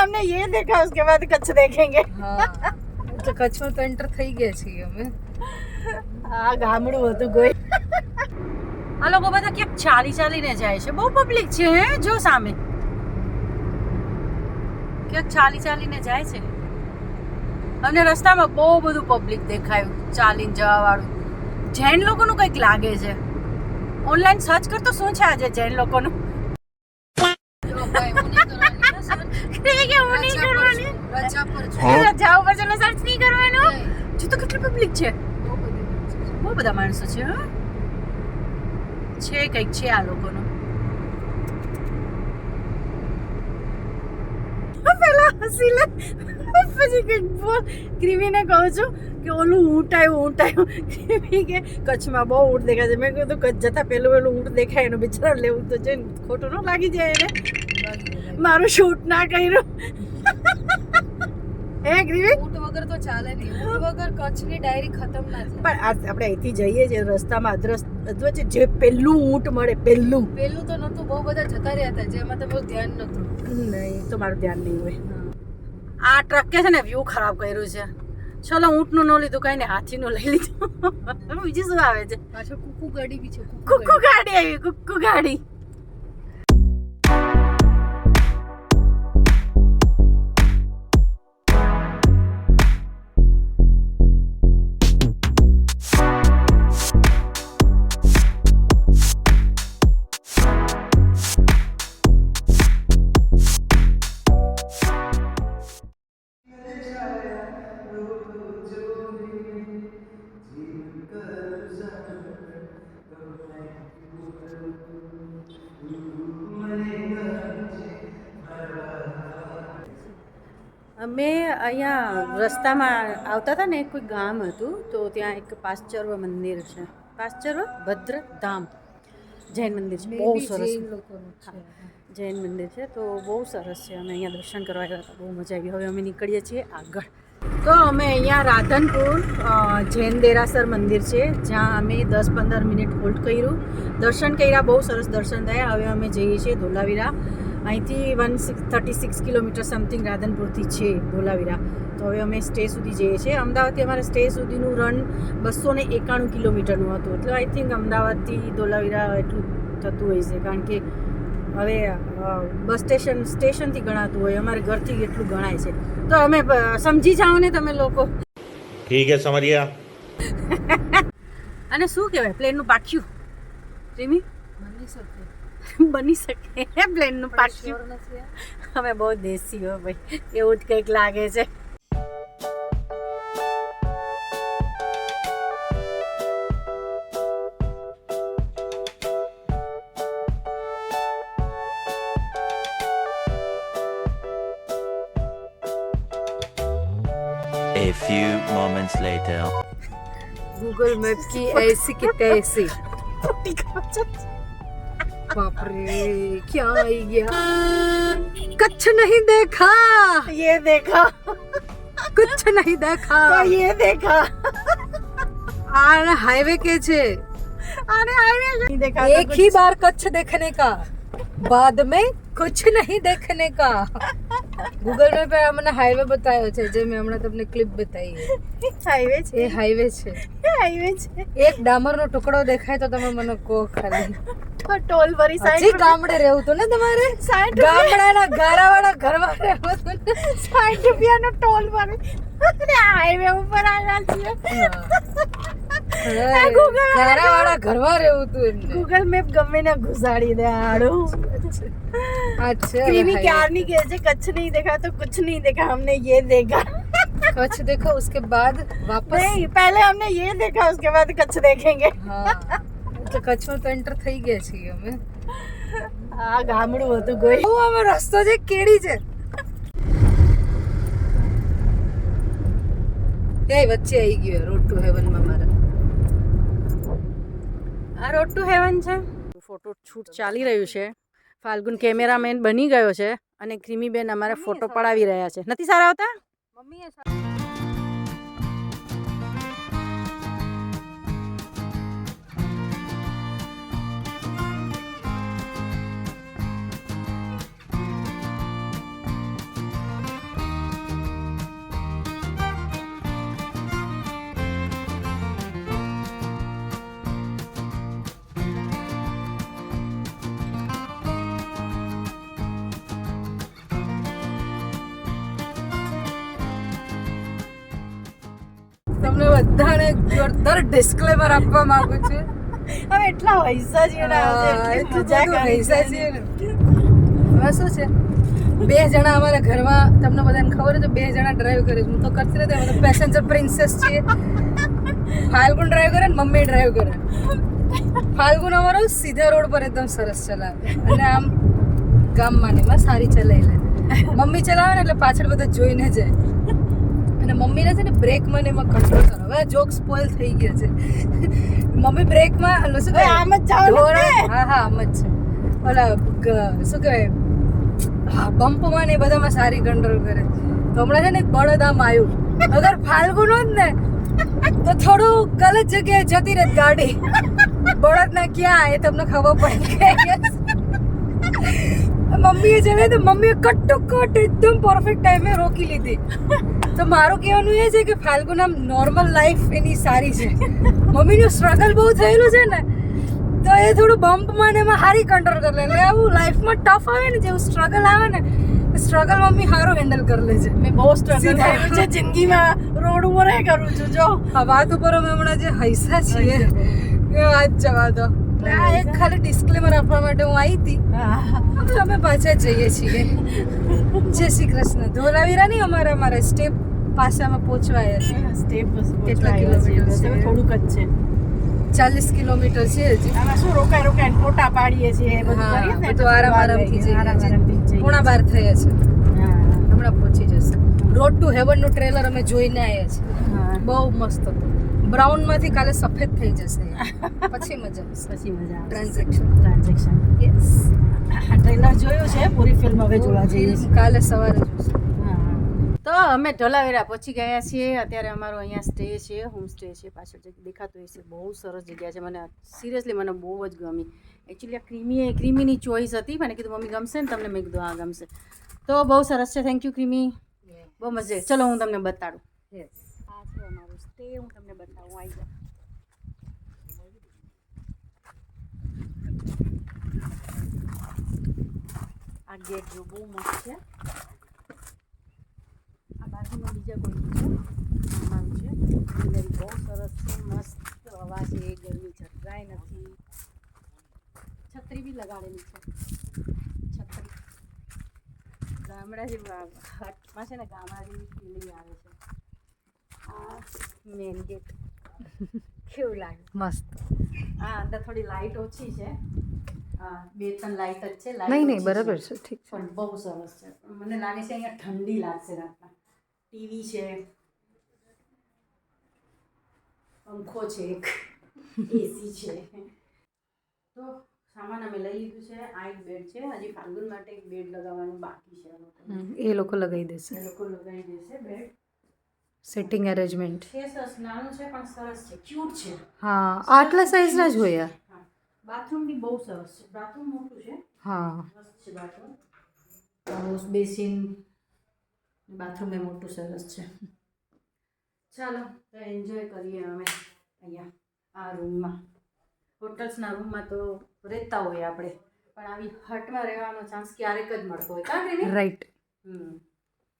हमने ये देखा उसके बाद कच्छ देखेंगे. એટલે કચ્છમાં તો એન્ટર થઈ ગયા છીએ અમે. આ ગામડું હતું કોઈ. આ લોકો બધા ક્યાંક ચાલીને જાય છે. બહુ પબ્લિક છે હે જો સામે. ક્યાંક ચાલીને જાય છે. અમને રસ્તામાં બહુ બધું પબ્લિક દેખાયું ચાલીને જવા વાળું. જૈન લોકોનું કંઈક લાગે છે. ઓનલાઈન સર્ચ કરતો શું છે આજે જૈન લોકોનું? રજા ઉપર ચલો સર્ચ નહીં કરવાનું. જો તો કેટલી પબ્લિક છે. બહુ બધા માણસો છે. હા છે કંઈક છે આ લોકોનું. પેલા હસી લે પછી કંઈક બોલ. ક્રિમીને કહું છું કે ઓલું ઊંટ આવ્યું. ક્રિમી કે કચ્છમાં બહુ ઊંટ દેખાય છે. મેં કીધું કચ્છ જતા પેલું ઊંટ દેખાય એનું બિચારા લેવું તો છે ખોટું ન લાગી જાય એને. મારું શૂટ ના કર્યું. હે ક્રિમી ઊંટ વગર તો ચાલે નહીં. ઊંટ વગર કચ્છની ડાયરી ખતમ ના થાય. પણ આપણે અહીંથી જઈએ છીએ રસ્તામાં અધવચ્ચે જે પેલું ઊંટ મળે પેલું તો નહોતું. બહુ બધા જતા રહ્યા હતા જેમાં તો બહુ ધ્યાન નહોતું. નહીં તો મારું ધ્યાન નહીં હોય. આ ટ્રકે છે ને વ્યૂ ખરાબ કર્યું છે. ચલો ઊંટનું ન લીધું કઈ ને હાથીનું લઈ લીધું. બીજું શું આવે છે? પાછળ કુકુ ગાડી બી છે. કુકુ ગાડી આવી. કુકુ ગાડી. અમે અહીંયા રસ્તામાં આવતા હતા ને કોઈ ગામ હતું તો ત્યાં એક પાશ્ચર્વ મંદિર છે. પાશ્ચર્વ ભદ્ર ધામ જૈન મંદિર છે. બહુ સરસ જૈન મંદિર છે તો બહુ સરસ છે. અમે અહીંયા દર્શન કરવા ગયા હતા. બહુ મજા આવી. હવે અમે નીકળીએ છીએ આગળ. તો અમે અહીંયા રાધનપુર જૈન દેરાસર મંદિર છે જ્યાં અમે 10-15 મિનિટ હોલ્ડ કર્યું. દર્શન કર્યા. બહુ સરસ દર્શન થયા. હવે અમે જઈએ છીએ ધોલાવીરા. અહીંથી 136 કિલોમીટર સમથિંગ રાધનપુરથી છે ધોલાવીરા. તો હવે અમે સ્ટે સુધી જઈએ છીએ. અમદાવાદથી અમારે સ્ટે સુધીનું રન 291 કિલોમીટરનું હતું. એટલે આઈ થિંક અમદાવાદથી ધોલાવીરા એટલું થતું હોય છે કારણ કે હવે બસ સ્ટેશનથી ગણાતું હોય. અમારે ઘરથી એટલું ગણાય છે. તો અમે સમજી જાઓ ને તમે લોકો. ઠીક હે સમજ્યા. અને શું કહેવાય પ્લેનનું પાખ્યું પ્રેમી બની શકે પ્લેનનું પાખ્યું. અમે બહુ દેશી હો ભાઈ. એવું જ કંઈક લાગે છે. A few moments later. Google map की ऐसी की तैसी. बाप रे क्या आई गया. कच्छ नहीं देखा. ये देखा. कुछ नहीं देखा. ये देखा. आने हाईवे के छे. आने हाईवे नहीं देखा. एक ही बार कच्छ देखने का बाद में कुछ नहीं देखने का. गूगल મેપ પર અમને હાઈવે બતાવ્યો છે જે મેં હમણાં તમને ક્લિપ બતાવી. હાઈવે છે. એ હાઈવે છે. હાઈવે છે. એક ડામરનો ટુકડો દેખાય તો તમે મને કહો ખાલી. ટોલ ભરી હજી ગામડે રહેવું તો ને તમારે. 60 ગામડાના ગારાવાળા ઘરમાં રહેવું તો ને. 60 રૂપિયાનો ટોલ ભરી અને હાઈવે ઉપર આવ્યા છીએ. ગારાવાળા ઘરમાં રહેવું તું એટલે. ગૂગલ મેપ ગમે ને ઘુસાડી દે આડું. अच्छा क्रीमी क्यारनी કહે છે કચ્છ નહીં દેખા તો कुछ नहीं देखा. हमने ये देखा. कच्छ देखा उसके बाद वापस नहीं पहले हमने ये देखा उसके बाद कच्छ देखेंगे. हाँ એટલે કચ્છમાં તો એન્ટર થઈ ગયા છીએ અમે. આ ગામડું હતું કોઈ. ઓ આમાં રસ્તો છે કેડી છે. એ વચ્ચે આવી ગયો રોડ ટુ હેવન માં મારા. આ રોડ ટુ હેવન છે. ફોટો શૂટ ચાલી રહ્યું છે. ફાલ્ગુન કેમેરામેન બની ગયો છે અને ક્રીમીબેન અમારે ફોટો પડાવી રહ્યા છે. નથી સારા આવતા મમ્મીએ તમને બધાને જોરદાર ડિસ્ક્લેમર આપવા માંગુ છું. હવે એટલા પૈસા છે ને એટલું બધું પૈસા છે ને. હવે શું છે, 2 જણા અમારા ઘરમાં, તમને બધાને ખબર છે 2 જણા ડ્રાઈવ કરે છે. હું તો કરતી નથી, અમે તો પેસેન્જર પ્રિન્સેસ છીએ. ફાલ્ગુન ડ્રાઈવ કરે ને મમ્મી ડ્રાઈવ કરે. ફાલ્ગુન અમારો સીધા રોડ પર એકદમ સરસ ચલાવે અને આમ ગામમાં ને એમાં સારી ચલાવી લે. મમ્મી ચલાવે ને એટલે પાછળ બધા જોઈને જાય. અને મમ્મીને છે ને બ્રેકમાં ને એમાં કંટ્રોલ કરો. હવે જોક સ્પોઇલ થઈ ગયો છે. મમ્મી બ્રેકમાં શું કહે, આમ જ જાઓ ને. હા આમ જ છે. ઓલા શું કહેવાય, હા બમ્પમાં ને એ બધામાં સારી કંટ્રોલ કરે. તો હમણાં છે ને એક બળદ આમ આવ્યું. અગર ફાલ્ગુન હોત ને તો થોડું ગલત જગ્યાએ જતી રહેત ગાડી. બળદ ના ક્યાં એ તમને ખબર પડે. મમ્મીએ જવે તો મમ્મીએ કટ એકદમ પરફેક્ટ ટાઈમે રોકી લીધી. તો મારું કહેવાનું એ છે કે ફાલ્ગુન આમ નોર્મલ લાઈફ એની સારી છે. મમ્મીનું સ્ટ્રગલ બહુ થયેલું છે ને, તો એ થોડું બમ્પમાં ને એમાં સારી કંટ્રોલ કરી લે. એટલે આવું લાઈફમાં ટફ આવે ને, જેવું સ્ટ્રગલ આવે ને, સ્ટ્રગલ મમ્મી સારું હેન્ડલ કરી લે છે. મેં બહુ સ્ટ્રગલ કર્યું છે જિંદગીમાં, રોડ ઉપર કરું છું. જો આ વાત ઉપર અમે હમણાં જે હૈસા છીએ એ વાત જવા દો. આ એક ખાલી ડિસ્ક્લેમર આપવા માટે હું આવી હતી. હવે અમે પાછા જઈએ છીએ. જય શ્રી કૃષ્ણ. ધોલાવીરા નહીં, અમારા સ્ટેપ પાસે અમે પહોંચવાયા છે. સ્ટેપ કેટલા કિલોમીટર છે? થોડુંક જ છે. 40 કિલોમીટર છે હજી. આમાં શું રોકાય ફોટા પાડીએ છીએ, બધું હા, કરીએ ને બધું આરામથી જઈએ. આરામથી જઈએ. 11:30 થયા છે, હા હમણાં પહોંચી જશે. રોડ ટુ હેવન નું ટ્રેલર અમે જોઈને આવ્યા છીએ. હા બહુ મસ્ત હતું. બ્રાઉન માંથી કાલે સફેદ થઈ જશે, પછી મજા આવશે. પછી મજા આવે. Transaction yes. ટ્રેલર જોયું છે, પૂરી ફિલ્મ હવે જોવા જઈએ છીએ. કાલે સવારે જોશું. તો અમે ઢોલાવીરા પહોંચી ગયા છીએ. અત્યારે અમારો અહીંયા સ્ટે છે, હોમ સ્ટે છે. પાછળ જે દેખાતું હોય છે, બહુ સરસ જગ્યા છે. મને સિરિયસલી મને બહુ જ ગમી. એકચ્યુઅલી આ ક્રીમીની ચોઈસ હતી. મને કીધું મમ્મી ગમશે ને તમને, મેં કીધું હા ગમશે. તો બહુ સરસ છે. થેન્ક યુ ક્રીમી, બહુ મજા. ચલો હું તમને બતાડું. યસ. આ છે અમારું સ્ટે, હું તમને બતાવું. આવી જાઓ. આ ગેટ જો બહુ મસ્ત છે. આ બાજુમાં બીજા કોઈ છે, આમાં છે. ગ્રીનરી બહુ સરસ છે, મસ્ત હવા છે, ગરમી જરાય નથી. છત્રી બી લગાડેલી છે. છત્રી ગામડા જેવું હટમાં છે ને, ગામડા જેવી ફિલિંગ આવે છે. આ મેન ગેટ કેવું લાગે, મસ્ત. આ અંદર થોડી લાઇટ ઓછી છે. 2-3 લાઇટ જ છે. નહીં બરાબર છે, ઠીક છે. પણ બહુ સરસ છે. મને લાગે છે અહીંયા ઠંડી લાગશે રાતના. ટીવી છે, પંખો છે, એક એસી છે. તો સામાન અમે લઈ લીધું છે. આ એક બેડ છે. હજી ફાલ્ગુન માટે એક બેડ લગાવવાનું બાકી છે. એ લોકો લગાવી દેશે. એ લોકો લગાવી દેશે બેડ. Setting arrangement. છે સરસ, નાનું છે પણ સરસ છે, ક્યુટ છે. હા, આટલા સાઈઝના જ હોય. હા, બાથરૂમ બી બહુ સરસ છે. બાથરૂમ મોટું છે, હા, મસ્ત છે બાથરૂમ. વોશ બેસિન, બાથરૂમ એ મોટું સરસ છે. ચાલો તો એન્જોય કરીએ અમે અહીંયા આ રૂમમાં. હોટલ્સના રૂમમાં તો રહેતા હોય આપણે, પણ આવી હટમાં રહેવાનો ચાન્સ ક્યારેક જ મળતો હોય. કાં રાઈટ.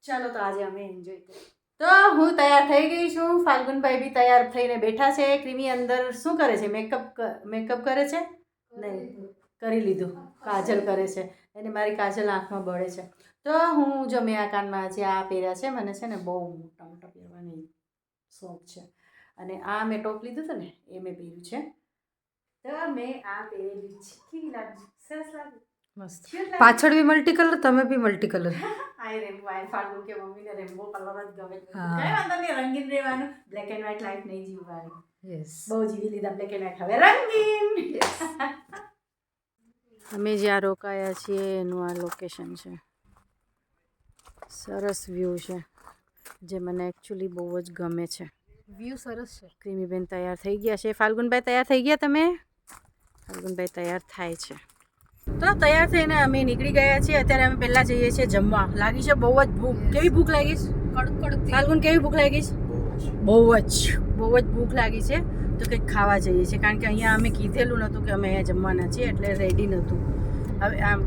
ચાલો તો આજે અમે એન્જોય કરીએ. તો હું તૈયાર થઈ ગઈ છું. ફાલ્ગુનભાઈ બી તૈયાર થઈને બેઠા છે. ક્રીમી અંદર શું કરે છે? મેકઅપ કરે છે? નહીં, કરી લીધું. કાજલ કરે છે. એને મારી કાજલ આંખમાં બળે છે. તો હું જો મેં આ કાનમાં જે આ પહેર્યા છે, મને છે ને બહુ મોટા મોટા પહેરવાની શોખ છે. અને આ મેં ટોપ લીધું હતું ને, એ મેં પહેર્યું છે. તો મેં આ પહેરેલું છે. કેવી લાગે? સરસ લાગે, મસ્ત. Cute લાગે. પાછળ બી મલ્ટી કલર, તમે બી મલ્ટી કલર. આ રેમ્બો, આ ફાલ્ગુન કે મમ્મીને રેમ્બો કલર જ ગમે. હા. કઈ વાંધો નહીં, રંગીન રહેવાનું. બ્લેક એન્ડ વ્હાઈટ લાઈફ નહીં જીવવાની. યસ. બહુ જીવી લીધા બ્લેક એન્ડ વ્હાઈટ, હવે રંગીન. અમે જ્યાં રોકાયા છીએ એનું આ લોકેશન છે. સરસ વ્યૂ છે, જે મને એકચ્યુઅલી બહુ જ ગમે છે. વ્યૂ સરસ છે. ક્રીમીબેન તૈયાર થઈ ગયા છે. ફાલ્ગુનભાઈ તૈયાર થઈ ગયા? તમે? ફાલ્ગુનભાઈ તૈયાર થાય છે. તો તૈયાર થઈને અમે નીકળી ગયા છીએ. અત્યારે અમે પહેલાં જઈએ છીએ જમવા. લાગી છે બહુ જ ભૂખ. કેવી ભૂખ લાગી છે કડકડ? ફાલ્ગુન, કેવી ભૂખ લાગી છે? બહુ જ ભૂખ લાગી છે. તો કંઈક ખાવા જઈએ છીએ, કારણ કે અહીંયા અમે કીધેલું નહોતું કે અમે અહીંયા જમવાના છીએ, એટલે રેડી નહોતું. હવે આમ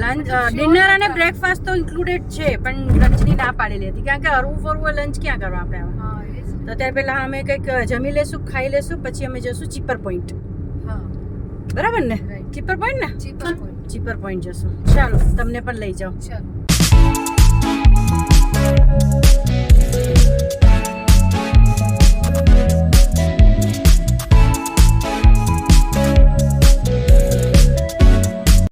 લંચ, ડિનર અને બ્રેકફાસ્ટ તો ઇન્ક્લુડેડ છે, પણ લંચની ના પાડેલી હતી, કારણ કે હરવું ફરવું લંચ ક્યાં કરવા આપણે? હા, એ જ ને. તો ત્યારે પહેલાં અમે કંઈક જમી લેશું, ખાઈ લેશું, પછી અમે જશું ચીપર પોઈન્ટ. હા બરાબર ને? Right. ચીપર પોઈન્ટ ને? ચીપર પોઈન્ટ ચીપર પોઈન્ટ જશું. ચાલો તમને પણ લઈ જાઉં. ચાલો